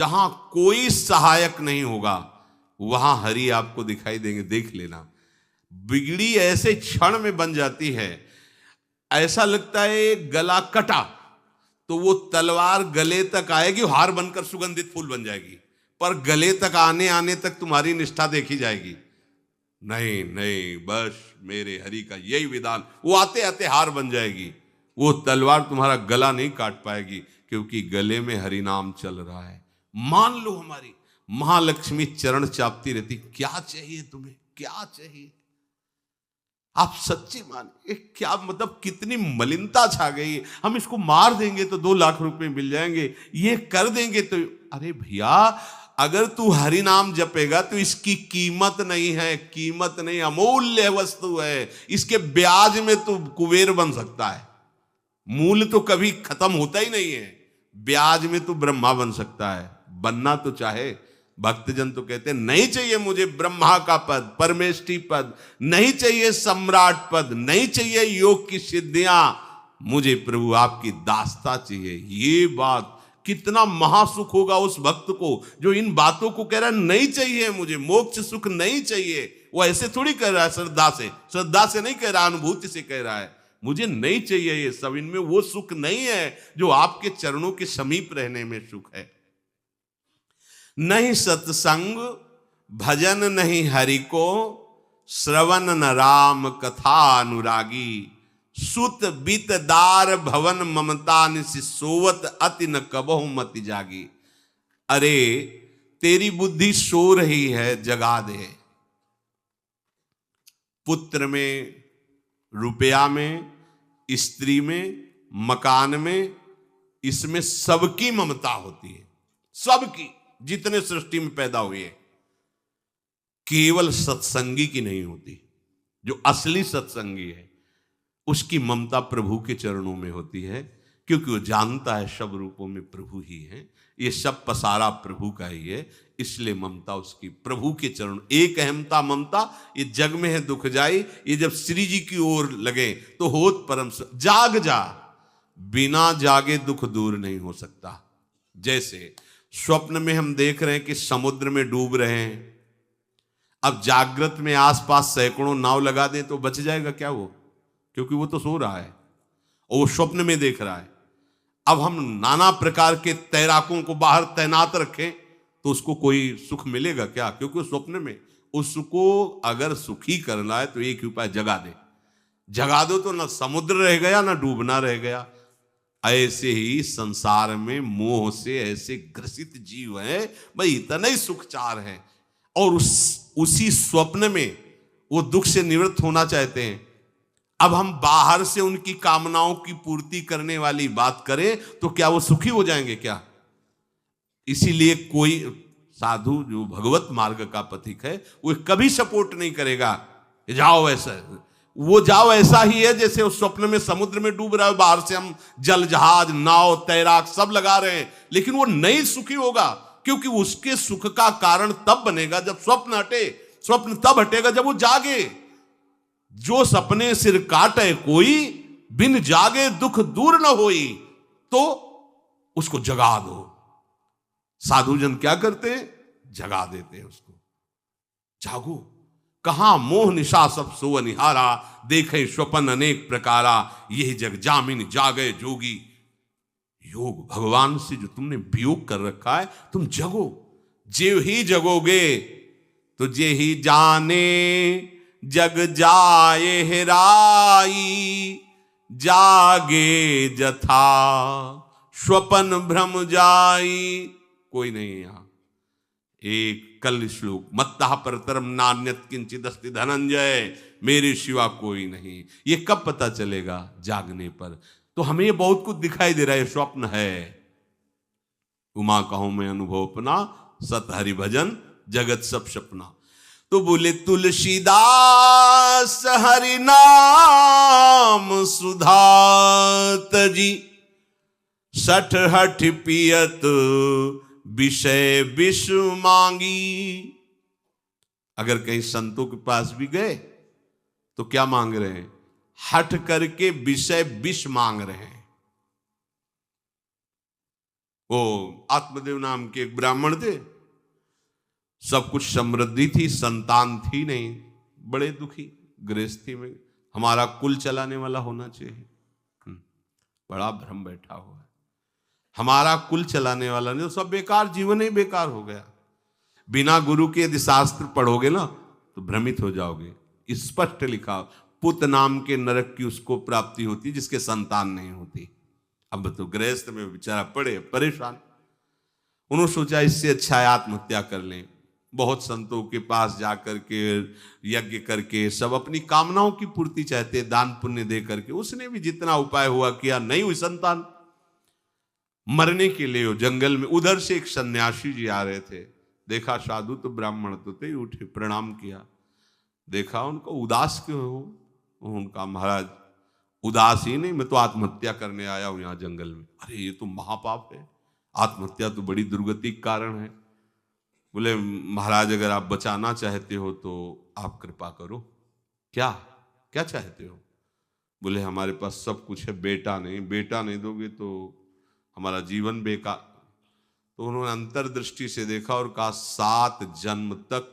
जहां कोई सहायक नहीं होगा वहां हरि आपको दिखाई देंगे, देख लेना। बिगड़ी ऐसे क्षण में बन जाती है, ऐसा लगता है गला कटा तो वो तलवार गले तक आएगी, हार बनकर सुगंधित फूल बन जाएगी, पर गले तक आने आने तक तुम्हारी निष्ठा देखी जाएगी। नहीं नहीं, बस मेरे हरि का यही विधान, वो आते आते हार बन जाएगी, वो तलवार तुम्हारा गला नहीं काट पाएगी, क्योंकि गले में हरि नाम चल रहा है। मान लो हमारी महालक्ष्मी चरण चापती रहती, क्या चाहिए तुम्हें, क्या चाहिए? आप सच्ची मानिए, क्या मतलब कितनी मलिनता छा गई है। हम इसको मार देंगे तो 2 लाख रुपए मिल जाएंगे, ये कर देंगे तो, अरे भैया अगर तू हरि नाम जपेगा तो इसकी कीमत नहीं है, कीमत नहीं, अमूल्य वस्तु है। इसके ब्याज में तू कुबेर बन सकता है, मूल्य तो कभी खत्म होता ही नहीं है, ब्याज में तू ब्रह्मा बन सकता है। बनना तो चाहे, भक्तजन तो कहते हैं नहीं चाहिए मुझे ब्रह्मा का पद, परमेष्ठी पद, नहीं चाहिए सम्राट पद, नहीं चाहिए योग की सिद्धियां, मुझे प्रभु आपकी दास्ता चाहिए। ये बात कितना महासुख होगा उस भक्त को जो इन बातों को कह रहा है, नहीं चाहिए मुझे मोक्ष सुख नहीं चाहिए। वो ऐसे थोड़ी कह रहा है, श्रद्धा से नहीं कह रहा, अनुभूति से कह रहा है, मुझे नहीं चाहिए ये सब, इनमें वो सुख नहीं है जो आपके चरणों के समीप रहने में सुख है। नहीं सत्संग भजन नहीं हरि को, श्रवण न राम कथा अनुरागी, सुत बित दार भवन ममता निसि सोवत अति न कबहु मति जागी। अरे तेरी बुद्धि सो रही है, जगा दे। पुत्र में, रुपया में, स्त्री में, मकान में, इसमें सबकी ममता होती है, सबकी, जितने सृष्टि में पैदा हुए, केवल सत्संगी की नहीं होती। जो असली सत्संगी है उसकी ममता प्रभु के चरणों में होती है, क्योंकि वो जानता है सब रूपों में प्रभु ही है, ये सब पसारा प्रभु का ही है, इसलिए ममता उसकी प्रभु के चरण। एक अहमता ममता ये जग में है दुख जाई, ये जब श्री जी की ओर लगे तो होत परम। जाग जा, बिना जागे दुख दूर नहीं हो सकता। जैसे स्वप्न में हम देख रहे हैं कि समुद्र में डूब रहे हैं, अब जागृत में आसपास सैकड़ों नाव लगा दें तो बच जाएगा क्या वो? क्योंकि वो तो सो रहा है और वो स्वप्न में देख रहा है। अब हम नाना प्रकार के तैराकों को बाहर तैनात रखें तो उसको कोई सुख मिलेगा क्या? क्योंकि वो स्वप्न में, उसको अगर सुखी करना है तो एक ही उपाय, जगा दे। जगा दो तो ना समुद्र रह गया ना डूबना रह गया। ऐसे ही संसार में मोह से ऐसे ग्रसित जीव हैं, भाई इतना ही सुखचार है, और उसी स्वप्न में वो दुख से निवृत्त होना चाहते हैं। अब हम बाहर से उनकी कामनाओं की पूर्ति करने वाली बात करें तो क्या वो सुखी हो जाएंगे क्या? इसीलिए कोई साधु जो भगवत मार्ग का पथिक है वो कभी सपोर्ट नहीं करेगा जाओ ऐसा, वो जाओ ऐसा ही है जैसे उस स्वप्न में समुद्र में डूब रहा है, बाहर से हम जल जहाज नाव तैराक सब लगा रहे हैं, लेकिन वो नहीं सुखी होगा, क्योंकि उसके सुख का कारण तब बनेगा जब स्वप्न हटे। स्वप्न तब हटेगा जब वो जागे। जो सपने सिर काटे कोई, बिन जागे दुख दूर न होई, तो उसको जगा दो। साधुजन क्या करते हैं? जगा देते हैं उसको। जागो, कहां मोह निशा सब सो निहारा, देखे स्वपन अनेक प्रकारा, यही जग जामिन जागे जोगी। योग भगवान से जो तुमने वियोग कर रखा है, तुम जगो। जे ही जगोगे तो जे ही जाने जग जाए हेराई, जागे जथा स्वपन भ्रम जाई। कोई नहीं है यहां। एक कल श्लोक, मत्तः परतरम नान्यत किंचिदस्ति धनंजय, मेरे सिवा कोई नहीं। ये कब पता चलेगा? जागने पर। तो हमें ये बहुत कुछ दिखाई दे रहा है, स्वप्न है। उमा कहूं मैं अनुभव अपना, सत हरि भजन जगत सब सपना। तो बोले तुलसीदास हरि नाम सुधा तजी, सठ हठ पियत विषय विष मांगी। अगर कहीं संतों के पास भी गए तो क्या मांग रहे हैं? हठ करके विषय विष मांग रहे हैं। वो आत्मदेव नाम के एक ब्राह्मण थे, सब कुछ समृद्धि थी, संतान थी नहीं, बड़े दुखी गृहस्थी में। हमारा कुल चलाने वाला होना चाहिए। बड़ा भ्रम बैठा हुआ है, हमारा कुल चलाने वाला नहीं, तो सब बेकार, जीवन ही बेकार हो गया। बिना गुरु के यदि शास्त्र पढ़ोगे ना तो भ्रमित हो जाओगे। स्पष्ट लिखा, पुत नाम के नरक की उसको प्राप्ति होती जिसके संतान नहीं होती। अब तो गृहस्थ में बेचारा पड़े परेशान, उन्होंने सोचा इससे अच्छा है आत्महत्या कर लें। बहुत संतों के पास जाकर के यज्ञ करके सब अपनी कामनाओं की पूर्ति चाहते, दान पुण्य दे करके। उसने भी जितना उपाय हुआ किया, नहीं हुई संतान। मरने के लिए वो जंगल में, उधर से एक सन्यासी जी आ रहे थे, देखा साधु तो ब्राह्मण तो थे, उठे प्रणाम किया, देखा उनको उदास क्यों हो। उनका महाराज उदास ही नहीं, मैं तो आत्महत्या करने आया हूं यहाँ जंगल में। अरे ये तो महापाप है, आत्महत्या तो बड़ी दुर्गति का कारण है। बोले महाराज अगर आप बचाना चाहते हो तो आप कृपा करो। क्या क्या चाहते हो? बोले हमारे पास सब कुछ है, बेटा नहीं, बेटा नहीं दोगे तो हमारा जीवन बेकार। तो उन्होंने अंतर्दृष्टि से देखा और कहा 7 जन्म तक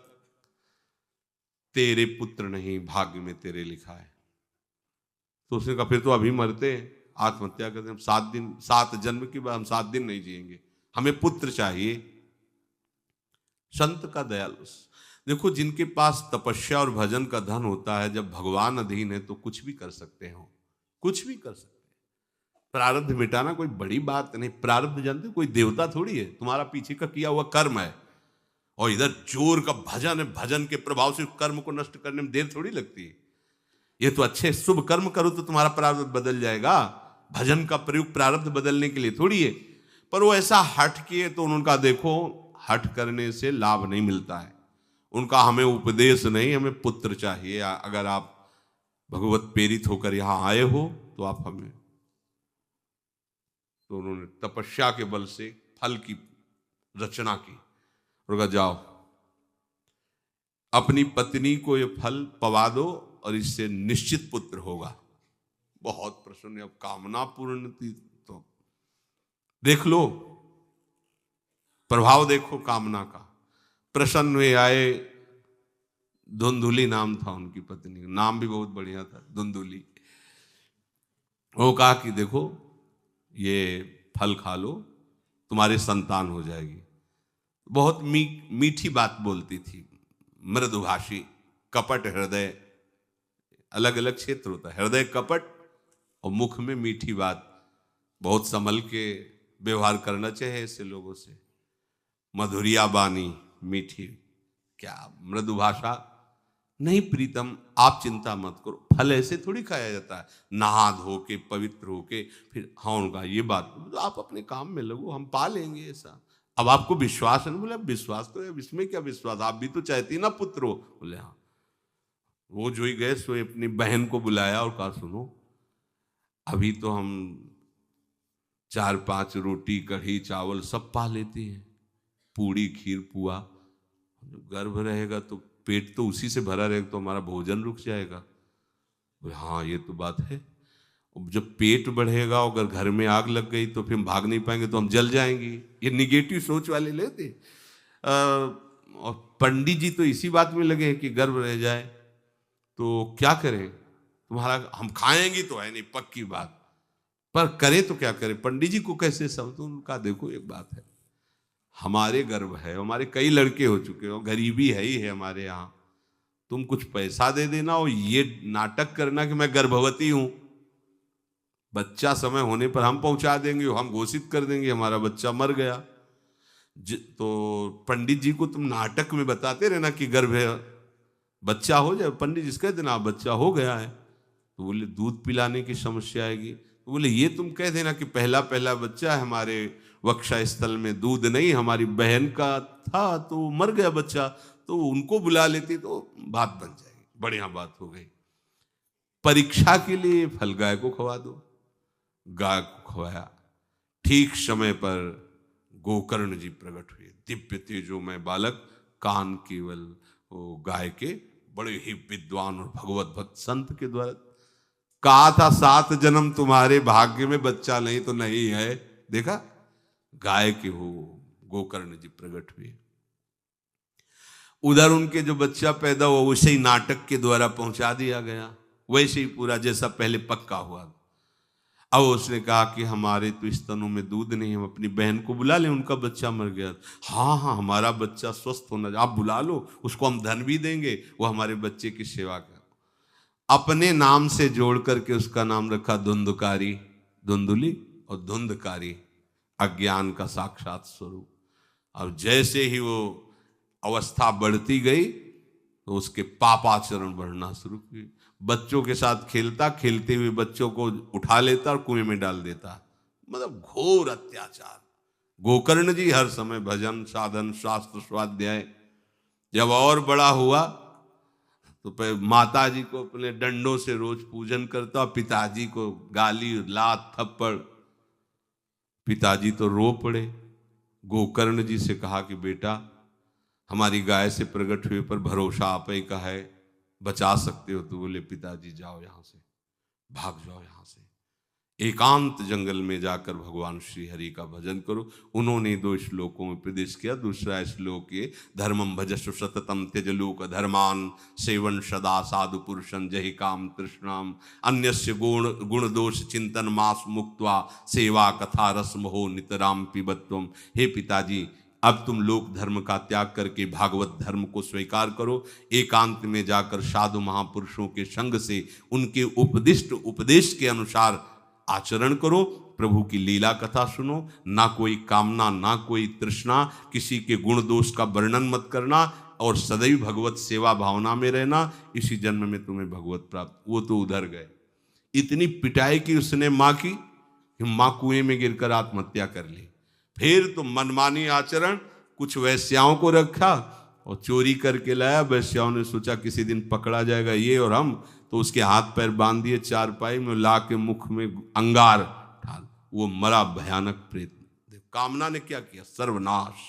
तेरे पुत्र नहीं भाग्य में तेरे लिखा है। तो उसने कहा फिर तो अभी मरते हैं, आत्महत्या करते, हम 7 जन्म की बात, हम 7 दिन नहीं जिएंगे, हमें पुत्र चाहिए। संत का दयालु। देखो जिनके पास तपस्या और भजन का धन होता है, जब भगवान अधीन है तो कुछ भी कर सकते हो, कुछ भी कर सकते हैं। प्रारब्ध मिटाना कोई बड़ी बात नहीं। प्रारब्ध जानते, कोई देवता थोड़ी है, तुम्हारा पीछे का किया हुआ कर्म है। और इधर जोर का भजन है, भजन के प्रभाव से कर्म को नष्ट करने में देर थोड़ी लगती है। ये तो अच्छे शुभ कर्म करो तो तुम्हारा प्रारब्ध बदल जाएगा। भजन का प्रयोग प्रारब्ध बदलने के लिए थोड़ी है। पर वो ऐसा हट किए तो उनका देखो, हट करने से लाभ नहीं मिलता है। उनका हमें उपदेश नहीं, हमें पुत्र चाहिए। अगर आप भगवत प्रेरित होकर यहां आए हो तो आप हमें। तो उन्होंने तपस्या के बल से फल की रचना की और कहा जाओ अपनी पत्नी को ये फल पवा दो और इससे निश्चित पुत्र होगा। बहुत प्रसन्न, अब कामना पूर्ण थी तो देख लो प्रभाव, देखो कामना का। प्रसन्न हुए आए, धुंधुली नाम था उनकी पत्नी, नाम भी बहुत बढ़िया था, धुंधुली। वो कहा कि देखो ये फल खा लो, तुम्हारी संतान हो जाएगी। बहुत मीठी बात बोलती थी, मृदुभाषी, कपट हृदय, अलग अलग क्षेत्र होता है, हृदय कपट और मुख में मीठी बात। बहुत संभल के व्यवहार करना चाहिए ऐसे लोगों से। मधुरिया बानी, मीठी, क्या मृदुभाषा। नहीं प्रीतम, आप चिंता मत करो, फल ऐसे थोड़ी खाया जाता है, नहा धो के पवित्र होके फिर। हाँ उनका ये बात, तो आप अपने काम में लगो, हम पा लेंगे ऐसा। अब आपको विश्वास है ना? बोले विश्वास तो है, इसमें क्या विश्वास, आप भी तो चाहती ना पुत्र हो। बोले हाँ। वो जो ही गए सो अपनी बहन को बुलाया और कहा सुनो, अभी तो हम 4-5 रोटी कढ़ी चावल सब पा लेते हैं, पूड़ी खीर पुआ। गर्भ रहेगा तो पेट तो उसी से भरा रहेगा, तो हमारा भोजन रुक जाएगा। बोले हाँ ये तो बात है। जब पेट बढ़ेगा, अगर घर में आग लग गई तो फिर हम भाग नहीं पाएंगे, तो हम जल जाएंगे। ये निगेटिव सोच वाले लेते। और पंडित जी तो इसी बात में लगे हैं कि गर्भ रह जाए तो क्या करें, तुम्हारा हम खाएंगे तो है नहीं पक्की बात, पर करें तो क्या करें। पंडित जी को कैसे समझो? उनका देखो एक बात है, हमारे गर्भ है, हमारे कई लड़के हो चुके हो, गरीबी है ही है हमारे यहाँ, तुम कुछ पैसा दे देना और ये नाटक करना कि मैं गर्भवती हूं, बच्चा समय होने पर हम पहुंचा देंगे, हम घोषित कर देंगे हमारा बच्चा मर गया। तो पंडित जी को तुम नाटक में बताते रहना कि गर्भ है, बच्चा हो जाए। पंडित जी कह देना बच्चा हो गया है, तो बोले दूध पिलाने की समस्या आएगी। तो बोले ये तुम कह देना कि पहला पहला बच्चा है, हमारे वक्षा स्थल में दूध नहीं, हमारी बहन का था तो मर गया बच्चा, तो उनको बुला लेती तो बात बन जाएगी, बढ़िया बात हो गई। परीक्षा के लिए फल गाय को खवा दो, गाय को खवाया। ठीक समय पर गोकर्ण जी प्रकट हुए, दिव्य तेजोमय बालक, कान केवल वो गाय के, बड़े ही विद्वान और भगवत भक्त संत के द्वारा। कहा था 7 जन्म तुम्हारे भाग्य में, बच्चा नहीं तो नहीं है। देखा गाय के हो गोकर्ण जी प्रकट हुए। उधर उनके जो बच्चा पैदा हुआ वैसे ही नाटक के द्वारा पहुंचा दिया गया, वैसे ही पूरा जैसा पहले पक्का हुआ। अब उसने कहा कि हमारे तो स्तनों में दूध नहीं, हम अपनी बहन को बुला लें, उनका बच्चा मर गया। हाँ हाँ, हमारा बच्चा स्वस्थ होना, आप बुला लो, उसको हम धन भी देंगे, वो हमारे बच्चे की सेवा कर। अपने नाम से जोड़ करके उसका नाम रखा धुंधकारी, धुंधुली और धुंधकारी, अज्ञान का साक्षात स्वरूप। और जैसे ही वो अवस्था बढ़ती गई तो उसके पापाचरण बढ़ना शुरू हुए। बच्चों के साथ खेलता, खेलते हुए बच्चों को उठा लेता और कुएं में डाल देता, मतलब घोर अत्याचार। गोकर्ण जी हर समय भजन साधन शास्त्र स्वाध्याय। जब और बड़ा हुआ तो माता जी को अपने डंडों से रोज पूजन करता, पिताजी को गाली लात थप्पड़। पिताजी तो रो पड़े। गोकर्ण जी से कहा कि बेटा, हमारी गाय से प्रकट हुए पर भरोसा आप ही का है, बचा सकते हो। तो बोले पिताजी जाओ यहां से, भाग जाओ यहां से, एकांत जंगल में जाकर भगवान श्री हरि का भजन करो। उन्होंने 2 श्लोकों में उपदेश किया। दूसरा श्लोक ये, धर्मम भजस्व सततम त्यज लोक धर्मान सेवन सदा साधु पुरुषं जहि काम तृष्णाम अन्यस्य गुण दोष चिंतन मास मुक्त्वा सेवा कथा रस मोहो नितराम पिबत्वम। हे पिताजी, अब तुम लोक धर्म का त्याग करके भागवत धर्म को स्वीकार करो, एकांत में जाकर साधु महापुरुषों के संग से उनके उपदिष्ट उपदेश के अनुसार आचरण करो, प्रभु की लीला कथा सुनो, ना कोई कामना ना कोई तृष्णा, किसी के गुण दोष का वर्णन मत करना और सदैव भगवत सेवा भावना में रहना, इसी जन्म में तुम्हें भगवत प्राप्त। वो तो उधर गए। इतनी पिटाई की उसने माँ की, माँ कुएं में गिरकर आत्महत्या कर ली। फिर तो मनमानी आचरण, कुछ वैश्याओं को रखा और चोरी करके लाया। वैश्याओं ने सोचा किसी दिन पकड़ा जाएगा ये और हम, तो उसके हाथ पैर बांध दिए, चारपाई में ला के मुख में अंगार डाल, वो मरा भयानक प्रेत। कामना ने क्या किया, सर्वनाश।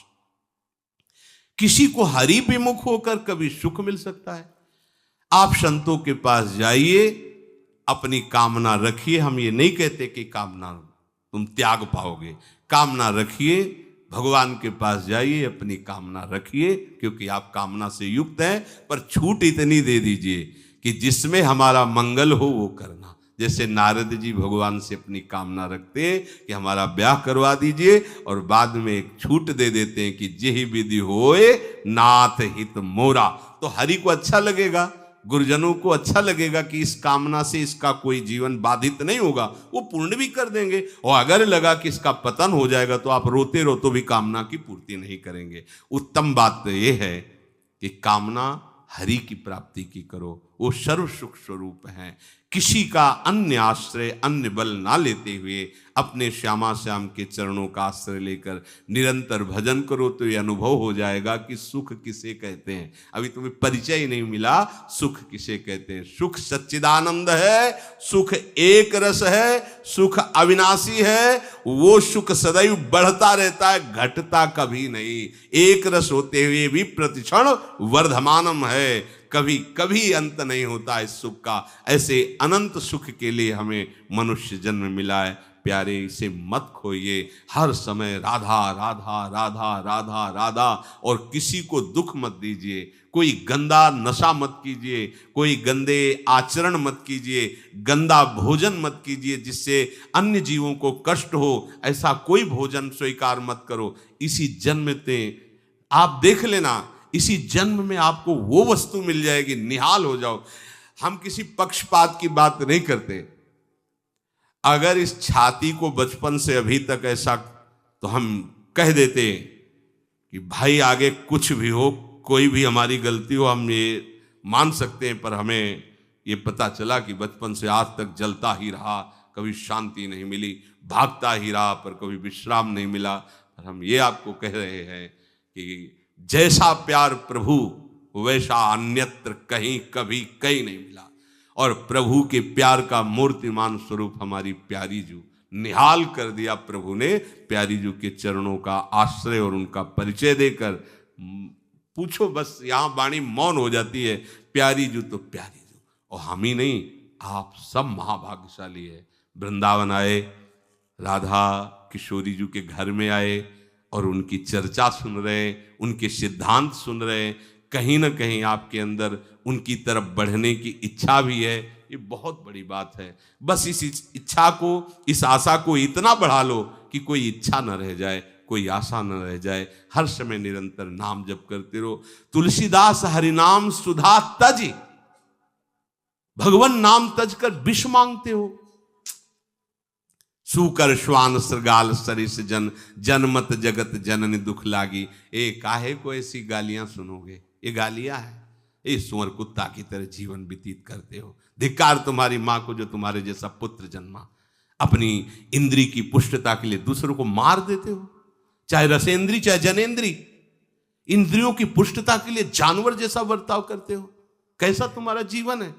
किसी को हरि विमुख होकर कभी सुख मिल सकता है? आप संतों के पास जाइए, अपनी कामना रखिए। हम ये नहीं कहते कि कामना तुम त्याग पाओगे, कामना रखिए, भगवान के पास जाइए, अपनी कामना रखिए, क्योंकि आप कामना से युक्त हैं। पर छूट इतनी दे दीजिए कि जिसमें हमारा मंगल हो वो करना। जैसे नारद जी भगवान से अपनी कामना रखते हैं कि हमारा ब्याह करवा दीजिए, और बाद में एक छूट दे देते हैं कि जेहि विधि होए नाथ हित मोरा। तो हरि को अच्छा लगेगा, गुरुजनों को अच्छा लगेगा कि इस कामना से इसका कोई जीवन बाधित नहीं होगा, वो पूर्ण भी कर देंगे। और अगर लगा कि इसका पतन हो जाएगा तो आप रोते रो तो भी कामना की पूर्ति नहीं करेंगे। उत्तम बात तो ये है कि कामना हरि की प्राप्ति की करो, वो सर्व सुख स्वरूप हैं। किसी का अन्य आश्रय अन्य बल ना लेते हुए अपने श्यामा श्याम के चरणों का आश्रय लेकर निरंतर भजन करो तो ये अनुभव हो जाएगा कि सुख किसे कहते हैं। अभी तुम्हें परिचय ही नहीं मिला, सुख किसे कहते हैं। सुख सच्चिदानंद है, सुख एक रस है, सुख अविनाशी है। वो सुख सदैव बढ़ता रहता है, घटता कभी नहीं। एक रस होते हुए भी प्रतिक्षण वर्धमानम है, कभी कभी अंत नहीं होता इस सुख का। ऐसे अनंत सुख के लिए हमें मनुष्य जन्म मिला है। प्यारे, इसे मत खोइए। हर समय राधा राधा राधा राधा राधा, और किसी को दुख मत दीजिए। कोई गंदा नशा मत कीजिए, कोई गंदे आचरण मत कीजिए, गंदा भोजन मत कीजिए जिससे अन्य जीवों को कष्ट हो। ऐसा कोई भोजन स्वीकार मत करो। इसी जन्म में आप देख लेना, इसी जन्म में आपको वो वस्तु मिल जाएगी, निहाल हो जाओ। हम किसी पक्षपात की बात नहीं करते। अगर इस छाती को बचपन से अभी तक ऐसा, तो हम कह देते कि भाई आगे कुछ भी हो, कोई भी हमारी गलती हो, हम ये मान सकते हैं। पर हमें ये पता चला कि बचपन से आज तक जलता ही रहा, कभी शांति नहीं मिली, भागता ही रहा पर कभी विश्राम नहीं मिला। पर हम ये आपको कह रहे हैं कि जैसा प्यार प्रभु वैसा अन्यत्र कहीं कभी कहीं नहीं मिला। और प्रभु के प्यार का मूर्तिमान स्वरूप हमारी प्यारी जू, निहाल कर दिया प्रभु ने। प्यारी जू के चरणों का आश्रय और उनका परिचय देकर पूछो, बस यहाँ वाणी मौन हो जाती है। प्यारी जू तो प्यारी जू, और हम ही नहीं, आप सब महाभाग्यशाली है। वृंदावन आए, राधा किशोरी जी के घर में आए और उनकी चर्चा सुन रहे, उनके सिद्धांत सुन रहे, कहीं ना कहीं आपके अंदर उनकी तरफ बढ़ने की इच्छा भी है, ये बहुत बड़ी बात है। बस इस इच्छा को, इस आशा को इतना बढ़ा लो कि कोई इच्छा न रह जाए, कोई आशा न रह जाए, हर समय निरंतर नाम जप करते रहो। तुलसीदास हरिनाम सुधा तज, भगवान नाम तज कर विष मांगते हो। सूकर श्वान श्रृगाल सरिस जन, जनमत जगत जननी दुख लागी। ए काहे को ऐसी गालियां सुनोगे, ये गालियां है। ए सुअर कुत्ता की तरह जीवन व्यतीत करते हो। धिक्कार तुम्हारी मां को जो तुम्हारे जैसा पुत्र जन्मा। अपनी इंद्री की पुष्टता के लिए दूसरों को मार देते हो, चाहे रसेंद्री चाहे जनेंद्री। इंद्रियों की पुष्टता के लिए जानवर जैसा बर्ताव करते हो। कैसा तुम्हारा जीवन है।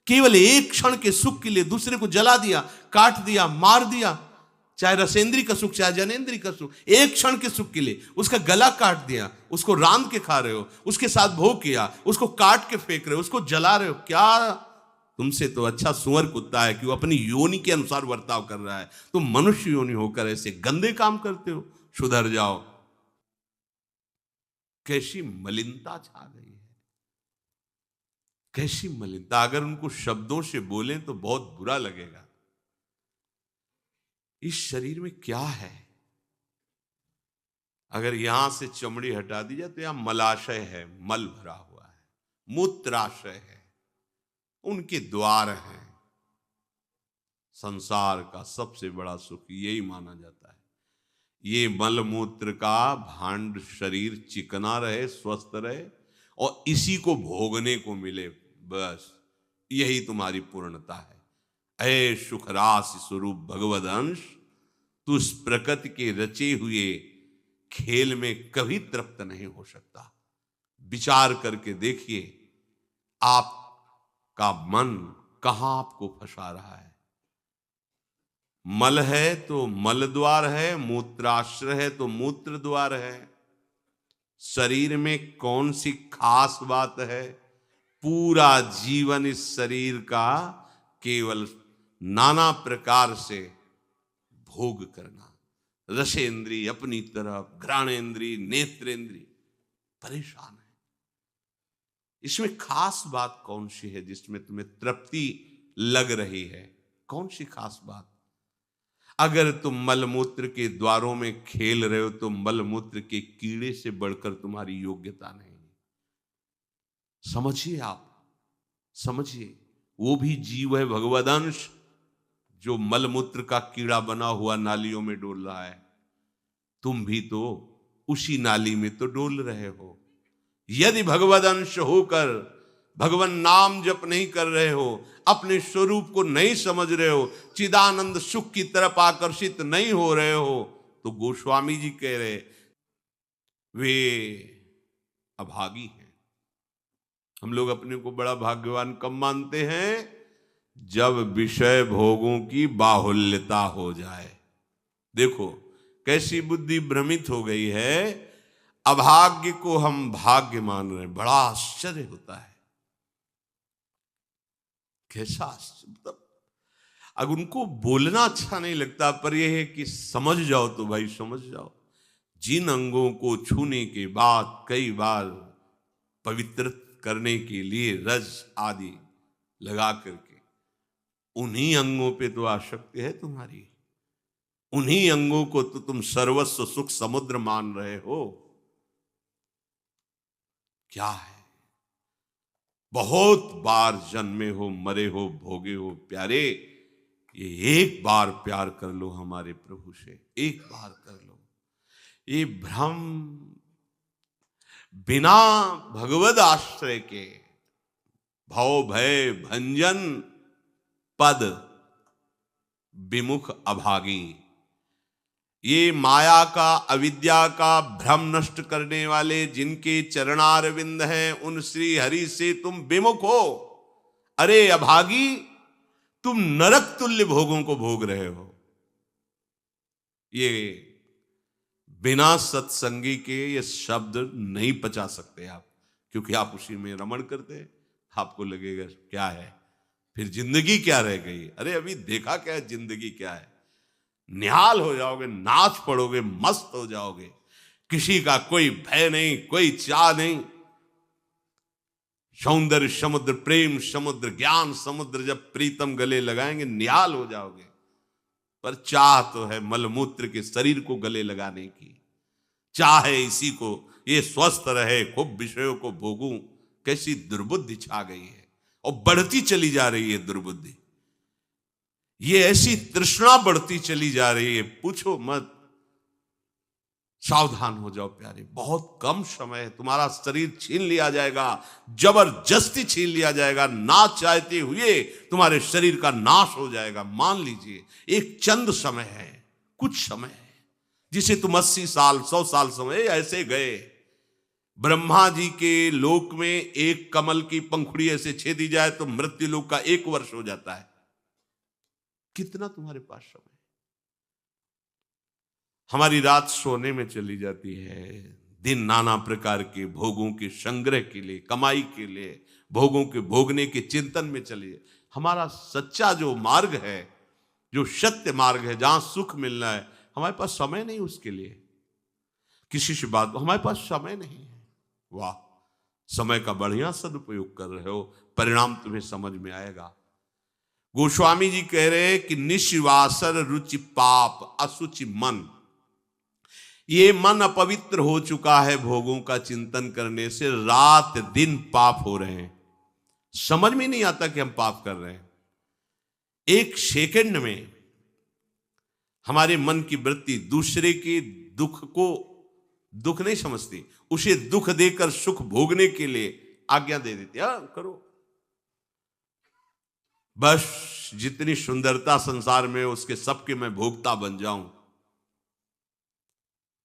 केवल एक क्षण के सुख के लिए दूसरे को जला दिया, काट दिया, मार दिया, चाहे रसेंद्री का सुख चाहे जनेंद्री का सुख। एक क्षण के सुख के लिए उसका गला काट दिया, उसको रांध के खा रहे हो, उसके साथ भोग किया, उसको काट के फेंक रहे हो, उसको जला रहे हो। क्या तुमसे तो अच्छा सुअर कुत्ता है कि वो अपनी योनि के अनुसार बर्ताव कर रहा है। तुम मनुष्य योनि होकर ऐसे गंदे काम करते हो। सुधर जाओ। कैसी मलिनता छा गई है, कैसी मलिनता। अगर उनको शब्दों से बोलें तो बहुत बुरा लगेगा। इस शरीर में क्या है। अगर यहां से चमड़ी हटा दी जाए तो यहां मलाशय है, मल भरा हुआ है, मूत्राशय है, उनके द्वार हैं। संसार का सबसे बड़ा सुख यही माना जाता है। ये मल मूत्र का भांड शरीर चिकना रहे, स्वस्थ रहे और इसी को भोगने को मिले, बस यही तुम्हारी पूर्णता है। ऐ सुखरास स्वरूप भगवद अंश, तू इस प्रकृति के रचे हुए खेल में कभी तृप्त नहीं हो सकता। विचार करके देखिए आपका मन कहां आपको फंसा रहा है। मल है तो मल द्वार है, मूत्राश्रय है तो मूत्र द्वार है। शरीर में कौन सी खास बात है। पूरा जीवन इस शरीर का केवल नाना प्रकार से भोग करना। रसेंद्री अपनी तरफ, घ्राणेंद्री, नेत्रेंद्री परेशान है। इसमें खास बात कौन सी है जिसमें तुम्हें तृप्ति लग रही है। कौन सी खास बात। अगर तुम मलमूत्र के द्वारों में खेल रहे हो तो मलमूत्र के कीड़े से बढ़कर तुम्हारी योग्यता नहीं। समझिए, आप समझिए, वो भी जीव है भगवदंश, जो मलमूत्र का कीड़ा बना हुआ नालियों में डोल रहा है। तुम भी तो उसी नाली में तो डोल रहे हो। यदि भगवदंश होकर भगवान नाम जप नहीं कर रहे हो, अपने स्वरूप को नहीं समझ रहे हो, चिदानंद सुख की तरफ आकर्षित नहीं हो रहे हो, तो गोस्वामी जी कह रहे वे अभागी हैं। हम लोग अपने को बड़ा भाग्यवान कब मानते हैं। जब विषय भोगों की बाहुल्यता हो जाए। देखो कैसी बुद्धि भ्रमित हो गई है। अभाग्य को हम भाग्य मान रहे हैं। बड़ा आश्चर्य होता है। कैसा मतलब, अगर उनको बोलना अच्छा नहीं लगता, पर यह है कि समझ जाओ तो भाई समझ जाओ। जिन अंगों को छूने के बाद कई बार पवित्र करने के लिए रज आदि लगा करके, उन्हीं अंगों पे तो आसक्ति है तुम्हारी। उन्हीं अंगों को तो तुम सर्वस्व सुख समुद्र मान रहे हो। क्या है। बहुत बार जन्मे हो, मरे हो, भोगे हो प्यारे, ये एक बार प्यार कर लो हमारे प्रभु से, एक बार कर लो। ये भ्रम बिना भगवद आश्रय के भव भय भंजन पद विमुख अभागी। ये माया का, अविद्या का भ्रम नष्ट करने वाले जिनके चरणारविंद हैं, उन श्री हरि से तुम विमुख हो। अरे अभागी, तुम नरक तुल्य भोगों को भोग रहे हो। ये बिना सत्संगी के ये शब्द नहीं पचा सकते आप, क्योंकि आप उसी में रमण करते। आपको लगेगा क्या है, फिर जिंदगी क्या रह गई। अरे अभी देखा क्या है, जिंदगी क्या है। निहाल हो जाओगे, नाच पड़ोगे, मस्त हो जाओगे। किसी का कोई भय नहीं, कोई चाह नहीं। सौंदर्य समुद्र, प्रेम समुद्र, ज्ञान समुद्र जब प्रीतम गले लगाएंगे निहाल हो जाओगे। पर चाह तो है मलमूत्र के शरीर को गले लगाने की, चाह है इसी को ये स्वस्थ रहे, खूब विषयों को भोगूं। कैसी दुर्बुद्धि छा गई है और बढ़ती चली जा रही है दुर्बुद्धि। ये ऐसी तृष्णा बढ़ती चली जा रही है, पूछो मत। सावधान हो जाओ प्यारे, बहुत कम समय है, तुम्हारा शरीर छीन लिया जाएगा, जबरदस्ती छीन लिया जाएगा, ना चाहते हुए तुम्हारे शरीर का नाश हो जाएगा। मान लीजिए एक चंद समय है, कुछ समय है, जिसे तुम 80 साल 100 साल समय ऐसे गए। ब्रह्मा जी के लोक में एक कमल की पंखुड़ी ऐसे छेदी जाए तो मृत्यु लोक का 1 वर्ष हो जाता है। कितना तुम्हारे पास समय? हमारी रात सोने में चली जाती है, दिन नाना प्रकार के भोगों के संग्रह के लिए, कमाई के लिए, भोगों के भोगने के चिंतन में चलिए। हमारा सच्चा जो मार्ग है, जो सत्य मार्ग है, जहां सुख मिलना है, हमारे पास समय नहीं उसके लिए। किसी से बात, हमारे पास समय नहीं है। वाह, समय का बढ़िया सदुपयोग कर रहे हो, परिणाम तुम्हें समझ में आएगा। गोस्वामी जी कह रहे हैं कि निश्वासर रुचि पाप असुचि मन, ये मन अपवित्र हो चुका है भोगों का चिंतन करने से, रात दिन पाप हो रहे हैं, समझ में नहीं आता कि हम पाप कर रहे हैं। एक सेकंड में हमारे मन की वृत्ति दूसरे के दुख को दुख नहीं समझती, उसे दुख देकर सुख भोगने के लिए आज्ञा दे देती है, करो। बस जितनी सुंदरता संसार में उसके सबके मैं भोगता बन जाऊं।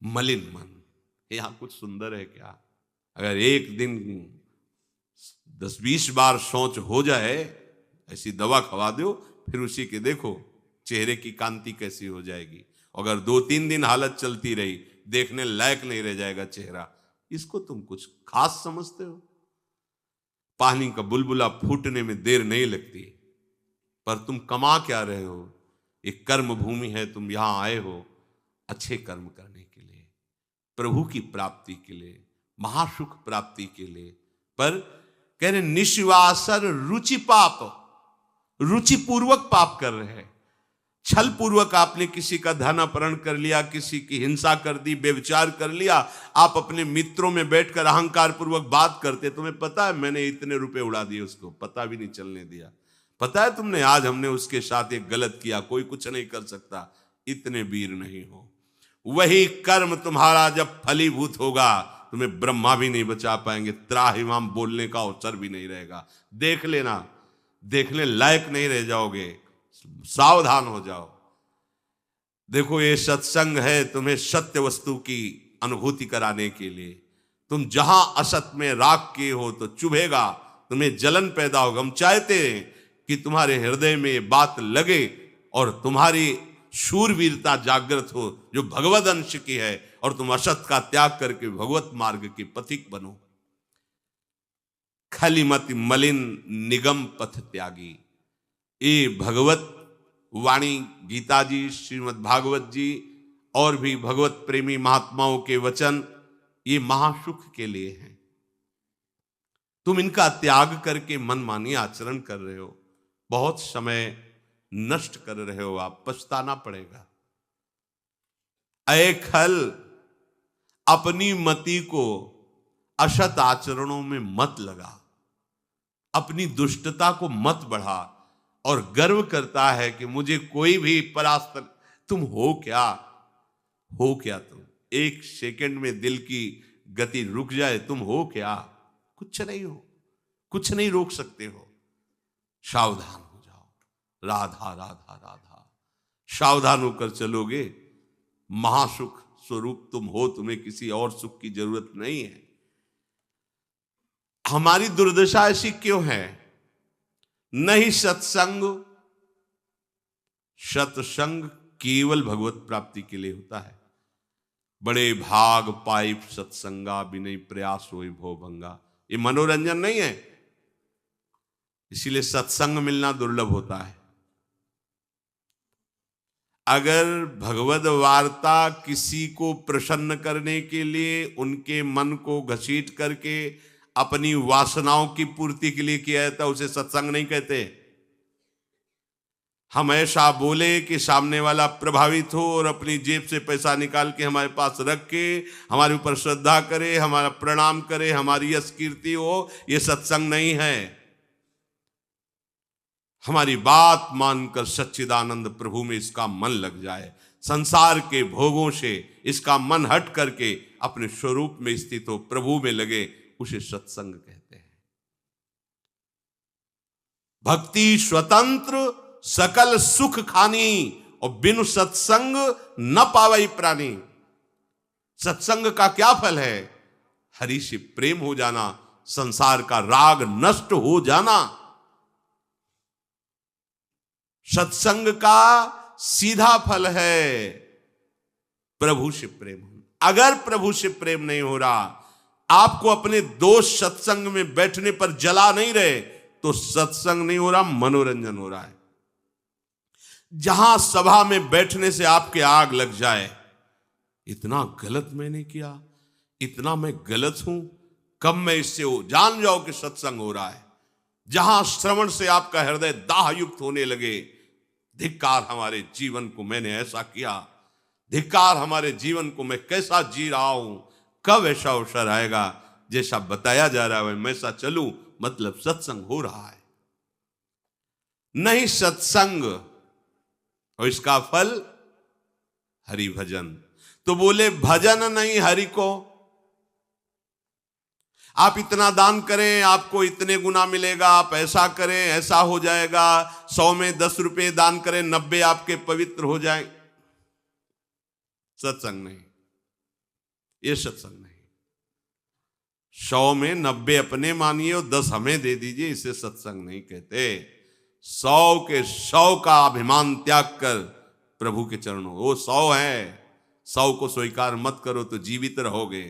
मलिन मन, यहां कुछ सुंदर है क्या? अगर एक दिन 10-20 बार सोच हो जाए, ऐसी दवा खवा दो, फिर उसी के देखो चेहरे की कांति कैसी हो जाएगी। अगर 2-3 दिन हालत चलती रही, देखने लायक नहीं रह जाएगा चेहरा। इसको तुम कुछ खास समझते हो? पानी का बुलबुला फूटने में देर नहीं लगती, पर तुम कमा क्या रहे हो? एक कर्म भूमि है, तुम यहां आए हो अच्छे कर्म करने के लिए, प्रभु की प्राप्ति के लिए, महासुख प्राप्ति के लिए। पर कह रहे निश्वासर रुचि पाप, रुचि पूर्वक पाप कर रहे हैं। छल पूर्वक आपने किसी का धन अपहरण कर लिया, किसी की हिंसा कर दी, व्यभिचार कर लिया। आप अपने मित्रों में बैठकर अहंकार पूर्वक बात करते, तुम्हें पता है मैंने इतने रुपए उड़ा दिए, उसको पता भी नहीं चलने दिया। पता है तुमने आज हमने उसके साथ एक गलत किया, कोई कुछ नहीं कर सकता। इतने वीर नहीं हो। वही कर्म तुम्हारा जब फलीभूत होगा, तुम्हें ब्रह्मा भी नहीं बचा पाएंगे, त्राहिमाम बोलने का अवसर भी नहीं रहेगा। देख लेना, देखने लायक नहीं रह जाओगे। सावधान हो जाओ। देखो ये सत्संग है तुम्हें सत्य वस्तु की अनुभूति कराने के लिए। तुम जहां असत में राग किए हो तो चुभेगा, तुम्हें जलन पैदा होगा। हम चाहते हैं कि तुम्हारे हृदय में ये बात लगे और तुम्हारी शूरवीरता जागृत हो, जो भगवद अंश की है, और तुम असत का त्याग करके भगवत मार्ग के पथिक बनो। खलिमति मलिन निगम पथ त्यागी, ये भगवत वाणी गीता जी, श्रीमद् भागवत जी और भी भगवत प्रेमी महात्माओं के वचन, ये महासुख के लिए हैं। तुम इनका त्याग करके मनमानी आचरण कर रहे हो, बहुत समय नष्ट कर रहे हो, आप पछताना पड़ेगा। ऐ खल, अपनी मति को असत आचरणों में मत लगा, अपनी दुष्टता को मत बढ़ा और गर्व करता है कि मुझे कोई भी परास्त। तुम हो क्या? हो क्या तुम? एक सेकंड में दिल की गति रुक जाए, तुम हो क्या? कुछ नहीं हो, कुछ नहीं रोक सकते हो। सावधान हो जाओ। राधा राधा राधा, सावधान होकर चलोगे, महासुख स्वरूप तुम हो, तुम्हें किसी और सुख की जरूरत नहीं है। हमारी दुर्दशा ऐसी क्यों है? नहीं सत्संग, सत्संग केवल भगवत प्राप्ति के लिए होता है। बड़े भाग पाइप सत्संगा, विनय प्रयास होई भो भंगा, ये मनोरंजन नहीं है। इसीलिए सत्संग मिलना दुर्लभ होता है। अगर भगवद वार्ता किसी को प्रसन्न करने के लिए, उनके मन को घसीट करके अपनी वासनाओं की पूर्ति के लिए किया जाता, उसे सत्संग नहीं कहते। हम ऐसा बोले कि सामने वाला प्रभावित हो और अपनी जेब से पैसा निकाल के हमारे पास रख के हमारे ऊपर श्रद्धा करे, हमारा प्रणाम करे, हमारी यश कीर्ति हो, ये सत्संग नहीं है। हमारी बात मानकर सच्चिदानंद प्रभु में इसका मन लग जाए, संसार के भोगों से इसका मन हट करके अपने स्वरूप में स्थित हो, प्रभु में लगे, उसे सत्संग कहते हैं। भक्ति स्वतंत्र सकल सुख खानी, और बिनु सत्संग न पावई प्राणी। सत्संग का क्या फल है? हरि से प्रेम हो जाना, संसार का राग नष्ट हो जाना। सत्संग का सीधा फल है प्रभु से प्रेम होना। अगर प्रभु से प्रेम नहीं हो रहा, आपको अपने दोस्त सत्संग में बैठने पर जला नहीं रहे, तो सत्संग नहीं हो रहा, मनोरंजन हो रहा है। जहां सभा में बैठने से आपके आग लग जाए, इतना गलत मैंने किया, इतना मैं गलत हूं, कब मैं इससे हो, जान जाओ कि सत्संग हो रहा है। जहां श्रवण से आपका हृदय दाहयुक्त होने लगे, धिक्कार हमारे जीवन को, मैंने ऐसा किया, धिक्कार हमारे जीवन को, मैं कैसा जी रहा हूं, कब ऐसा अवसर आएगा जैसा बताया जा रहा है मैं ऐसा चलूं, मतलब सत्संग हो रहा है। नहीं सत्संग, और इसका फल हरि भजन। तो बोले भजन नहीं हरि को। आप इतना दान करें आपको इतने गुना मिलेगा, आप ऐसा करें ऐसा हो जाएगा, 100 में 10 रुपए दान करें 90 आपके पवित्र हो जाए। सत्संग नहीं, ये सत्संग नहीं। 100 में 90 अपने मानिए और 10 हमें दे दीजिए, इसे सत्संग नहीं कहते। 100 के 100 का अभिमान त्याग कर प्रभु के चरणों, वो 100 है, 100 को स्वीकार मत करो तो जीवित रहोगे,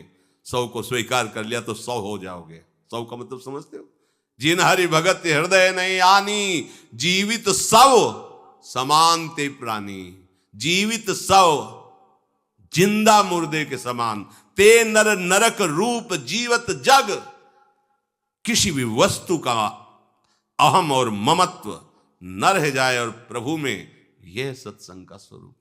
100 को स्वीकार कर लिया तो 100 हो जाओगे। 100 का मतलब समझते हो? जिन हरि भगत हृदय नहीं आनी, जीवित सब समान ते प्राणी। जीवित सब जिंदा मुर्दे के समान, ते नर नरक रूप जीवत जग। किसी भी वस्तु का अहम और ममत्व न रह जाए और प्रभु में, यह सत्संग का स्वरूप।